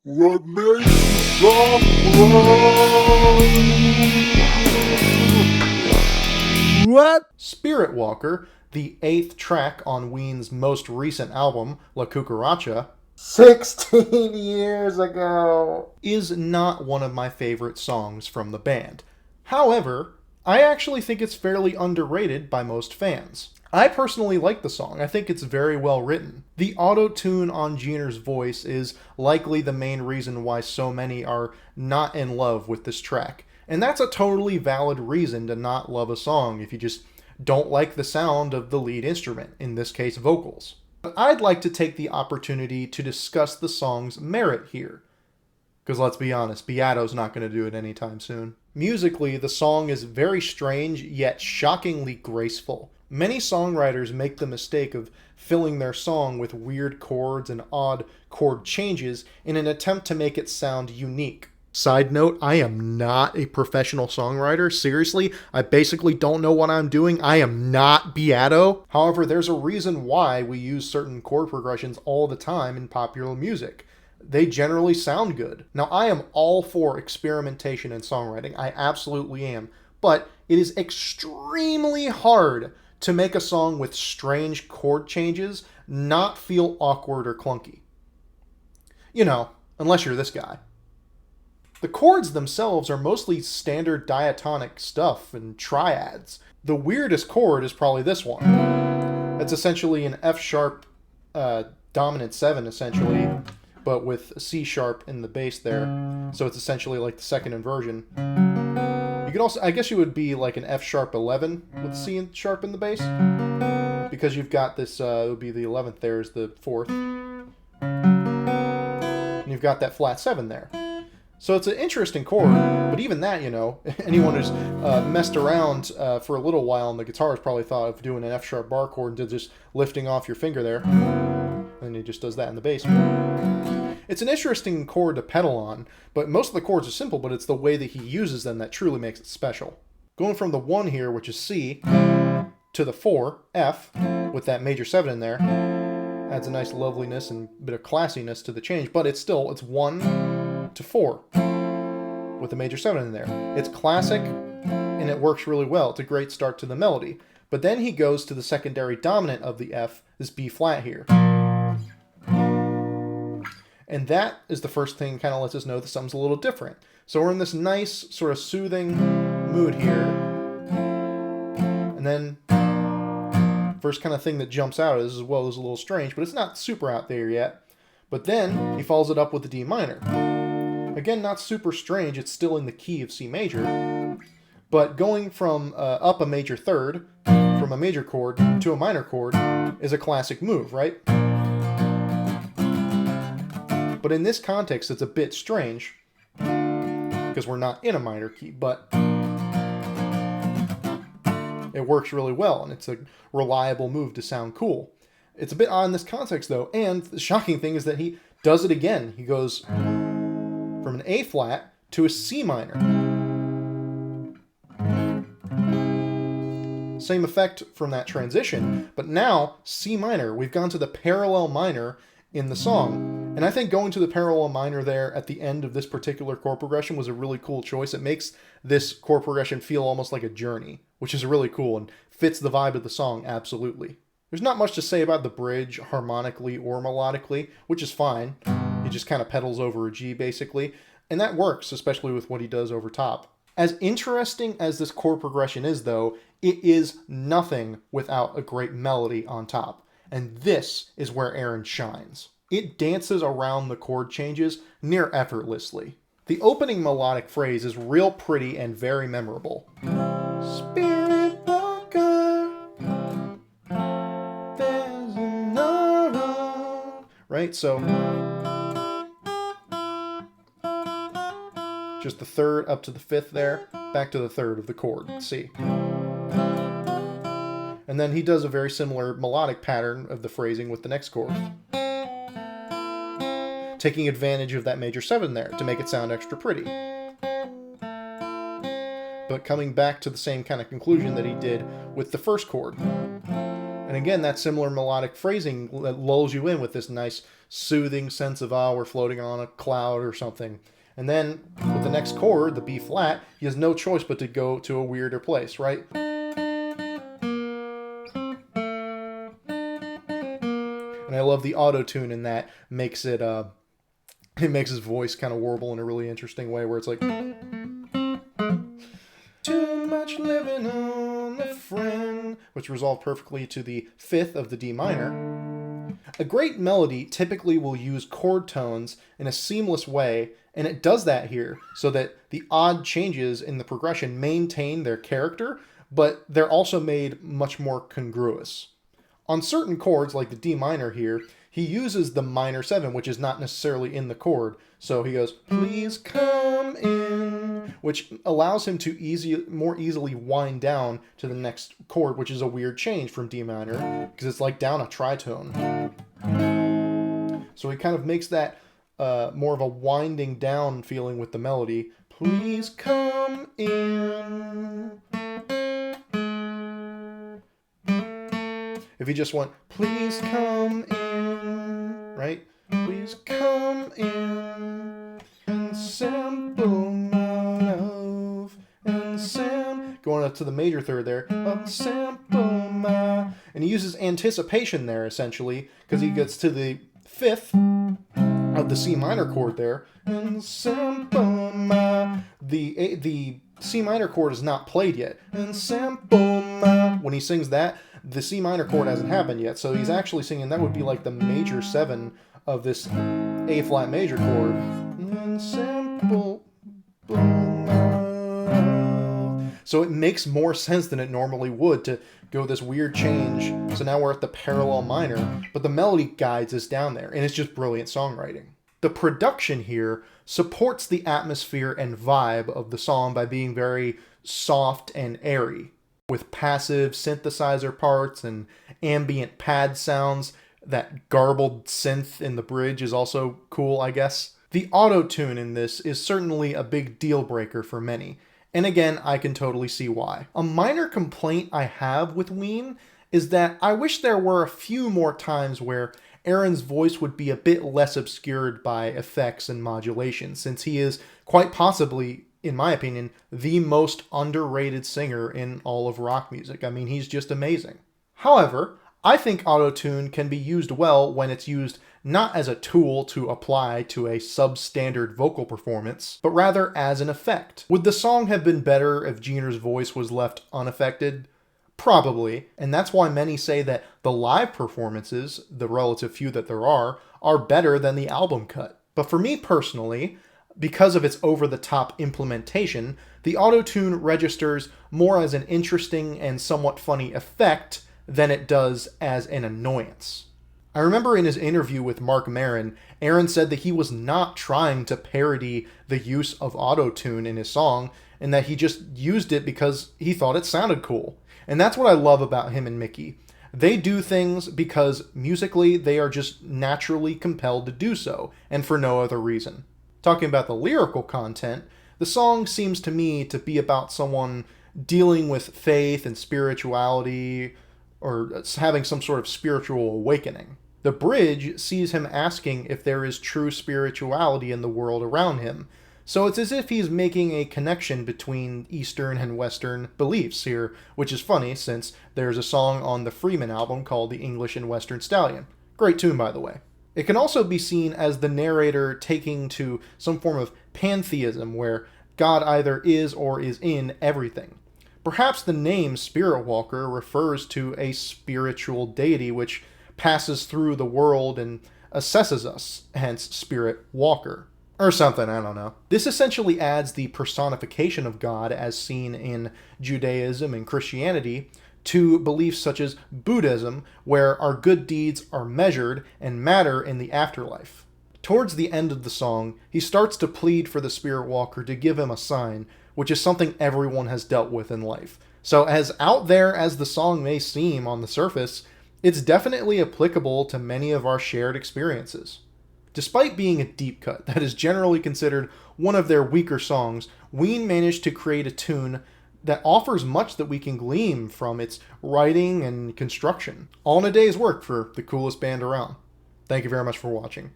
What makes the song What? Spirit Walker, the 8th track on Ween's most recent album, La Cucaracha, 16 years ago. is not one of my favorite songs from the band. However, I actually think it's fairly underrated by most fans. I personally like the song. I think it's very well written. The auto-tune on Jeaner's voice is likely the main reason why so many are not in love with this track. And that's a totally valid reason to not love a song if you just don't like the sound of the lead instrument, in this case vocals. But I'd like to take the opportunity to discuss the song's merit here. Because let's be honest, Beato's not going to do it anytime soon. Musically, the song is very strange yet shockingly graceful. Many songwriters make the mistake of filling their song with weird chords and odd chord changes in an attempt to make it sound unique. Side note, I am not a professional songwriter. Seriously, I basically don't know what I'm doing. I am not Beato. However, there's a reason why we use certain chord progressions all the time in popular music. They generally sound good. Now, I am all for experimentation in songwriting. I absolutely am. But it is extremely hard to make a song with strange chord changes not feel awkward or clunky. You know, unless you're this guy. The chords themselves are mostly standard diatonic stuff and triads. The weirdest chord is probably this one. It's essentially an F sharp dominant 7, essentially, but with a C sharp in the bass there. So it's essentially like the second inversion. You could also, I guess you would be like an F sharp 11 with C sharp in the bass. Because you've got this, it would be the 11th there is the 4th. And you've got that flat 7 there. So it's an interesting chord, but even that, you know, anyone who's messed around for a little while on the guitar has probably thought of doing an F sharp bar chord and just lifting off your finger there. And he just does that in the bass. It's an interesting chord to pedal on, but most of the chords are simple, but it's the way that he uses them that truly makes it special. Going from the 1 here, which is C, to the 4, F, with that major 7 in there, adds a nice loveliness and bit of classiness to the change, but it's 1 to 4 with a major 7 in there. It's classic and it works really well. It's a great start to the melody. But then he goes to the secondary dominant of the F, this B flat here. And that is the first thing kind of lets us know that something's a little different. So we're in this nice sort of soothing mood here. And then first kind of thing that jumps out is, as well, is a little strange, but it's not super out there yet. But then he follows it up with the D minor. Again, not super strange, it's still in the key of C major, but going from up a major third, from a major chord to a minor chord, is a classic move, right? But in this context, it's a bit strange, because we're not in a minor key, but it works really well, and it's a reliable move to sound cool. It's a bit odd in this context, though, and the shocking thing is that he does it again. He goes from an A flat to a C minor. Same effect from that transition, but now C minor. We've gone to the parallel minor in the song, and I think going to the parallel minor there at the end of this particular chord progression was a really cool choice. It makes this chord progression feel almost like a journey, which is really cool and fits the vibe of the song absolutely. There's not much to say about the bridge harmonically or melodically, which is fine. He just kind of pedals over a G, basically. And that works, especially with what he does over top. As interesting as this chord progression is, though, it is nothing without a great melody on top. And this is where Aaron shines. It dances around the chord changes near effortlessly. The opening melodic phrase is real pretty and very memorable. Spirit Walker, there's another. Right? So just the 3rd up to the 5th there, back to the 3rd of the chord, C. And then he does a very similar melodic pattern of the phrasing with the next chord, taking advantage of that major 7 there to make it sound extra pretty. But coming back to the same kind of conclusion that he did with the first chord. And again, that similar melodic phrasing that lulls you in with this nice soothing sense of, we're floating on a cloud or something. And then with the next chord, the B flat, he has no choice but to go to a weirder place, right? And I love the auto-tune in that. Makes it, it makes his voice kind of warble in a really interesting way where it's like, too much living on a friend, which resolved perfectly to the fifth of the D minor. A great melody typically will use chord tones in a seamless way, and it does that here so that the odd changes in the progression maintain their character, but they're also made much more congruous. On certain chords, like the D minor here, he uses the minor 7, which is not necessarily in the chord. So he goes, please come in, which allows him to more easily wind down to the next chord, which is a weird change from D minor, because it's like down a tritone. So he kind of makes that more of a winding down feeling with the melody. Please come in. If he just went, please come in, right? Please come in and sample my love and going up to the major third there, sample my, and he uses anticipation there essentially because he gets to the fifth of the C minor chord there, and sample my, the C minor chord is not played yet, and sample my, when he sings that, the C minor chord hasn't happened yet, so he's actually singing, that would be like the major 7 of this A flat major chord. And sample my. So it makes more sense than it normally would to go this weird change. So now we're at the parallel minor, but the melody guides us down there, and it's just brilliant songwriting. The production here supports the atmosphere and vibe of the song by being very soft and airy, with passive synthesizer parts and ambient pad sounds. That garbled synth in the bridge is also cool, I guess. The auto-tune in this is certainly a big deal breaker for many, and again, I can totally see why. A minor complaint I have with Ween is that I wish there were a few more times where Aaron's voice would be a bit less obscured by effects and modulation, since he is quite possibly, in my opinion, the most underrated singer in all of rock music. I mean, he's just amazing. However, I think auto-tune can be used well when it's used not as a tool to apply to a substandard vocal performance, but rather as an effect. Would the song have been better if Jeaner's voice was left unaffected? Probably, and that's why many say that the live performances, the relative few that there are better than the album cut. But for me personally, because of its over-the-top implementation, the auto-tune registers more as an interesting and somewhat funny effect than it does as an annoyance. I remember in his interview with Mark Maron, Aaron said that he was not trying to parody the use of auto-tune in his song, and that he just used it because he thought it sounded cool. And that's what I love about him and Mickey. They do things because musically they are just naturally compelled to do so, and for no other reason. Talking about the lyrical content, the song seems to me to be about someone dealing with faith and spirituality, or having some sort of spiritual awakening. The bridge sees him asking if there is true spirituality in the world around him, so it's as if he's making a connection between Eastern and Western beliefs here, which is funny since there's a song on the Freeman album called The English and Western Stallion. Great tune, by the way. It can also be seen as the narrator taking to some form of pantheism where God either is or is in everything. Perhaps the name Spirit Walker refers to a spiritual deity which passes through the world and assesses us, hence Spirit Walker. Or something, I don't know. This essentially adds the personification of God as seen in Judaism and Christianity to beliefs such as Buddhism, where our good deeds are measured and matter in the afterlife. Towards the end of the song, he starts to plead for the Spirit Walker to give him a sign, which is something everyone has dealt with in life. So as out there as the song may seem on the surface, it's definitely applicable to many of our shared experiences. Despite being a deep cut that is generally considered one of their weaker songs, Ween managed to create a tune that offers much that we can glean from its writing and construction. All in a day's work for the coolest band around. Thank you very much for watching.